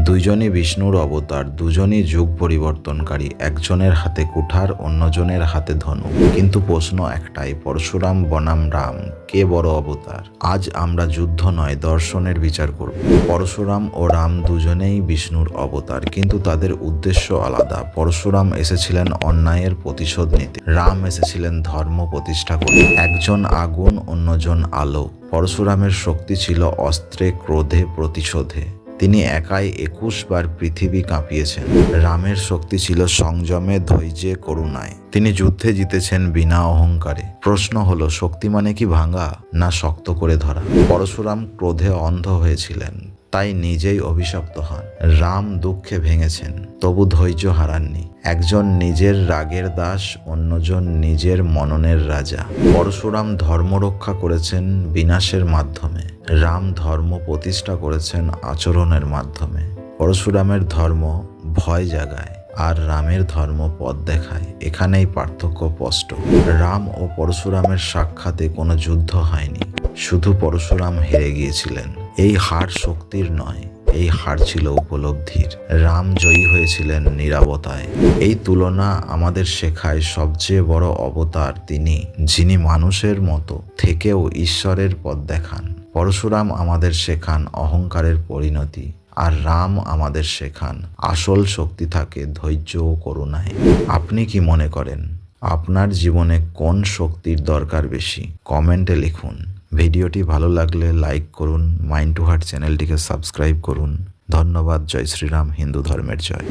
দুইজনই বিষ্ণুর অবতার, দুজনই যুগ পরিবর্তনকারী, একজনের হাতে কুঠার, অন্যজনের হাতে ধনু। কিন্তু প্রশ্ন একটাই, পরশুরাম বনাম রাম, কে বড় অবতার? আজ আমরা যুদ্ধ নয়, দর্শনের বিচার করব। পরশুরাম ও রাম দুজনেই বিষ্ণুর অবতার, কিন্তু তাদের উদ্দেশ্য আলাদা। পরশুরাম এসেছিলেন অন্যায়ের প্রতিশোধ নিতে, রাম এসেছিলেন ধর্ম প্রতিষ্ঠা করতে। একজন আগুন, অন্যজন আলো। পরশুরামের শক্তি ছিল অস্ত্রে, ক্রোধে, প্রতিশোধে। তিনি একাই 21 বার পৃথিবী কাঁপিয়েছেন। রামের শক্তি ছিল সংযমে, ধৈর্যে, করুণায়। তিনি যুদ্ধে জিতেছেন বিনা অহংকারে। প্রশ্ন হলো, শক্তি মানে কি ভাঙা, না শক্ত করে ধরা? পরশুরাম ক্রোধে অন্ধ হয়েছিলেন, তাই নিজেই অভিশপ্ত হন। রাম দুঃখে ভেঙেছেন, তবু ধৈর্য হারাননি। একজন নিজের রাগের দাস, অন্যজন নিজের মননের রাজা। পরশুরাম ধর্ম রক্ষা করেছেন বিনাশের মাধ্যমে, রাম ধর্ম প্রতিষ্ঠা করেছেন আচরণের মাধ্যমে। পরশুরামের ধর্ম ভয় জাগায়, আর রামের ধর্ম পথ দেখায়। এখানেই পার্থক্য স্পষ্ট। রাম ও পরশুরামের সাক্ষাতে কোনো যুদ্ধ হয়নি, শুধু পরশুরাম হেরে গিয়েছিলেন। এই হার শক্তির নয়, এই হার ছিল উপলব্ধির। রাম জয়ী হয়েছিলেন নীরবতায়। এই তুলনা আমাদের শেখায় সবচেয়ে বড় অবতার তিনি, যিনি মানুষের মতো থেকেও ঈশ্বরের পথ দেখান। পরশুরাম আমাদের শেখান অহংকারের পরিণতি, আর রাম আমাদের শেখান আসল শক্তি থাকে ধৈর্য ও করুণায়। আপনি কি মনে করেন, আপনার জীবনে কোন শক্তির দরকার বেশি? কমেন্টে লিখুন। ভিডিওটি ভালো লাগলে লাইক করুন, মাইন্ড টু হার্ট চ্যানেলটিকে সাবস্ক্রাইব করুন। ধন্যবাদ। জয় শ্রীরাম। হিন্দু ধর্মের জয়।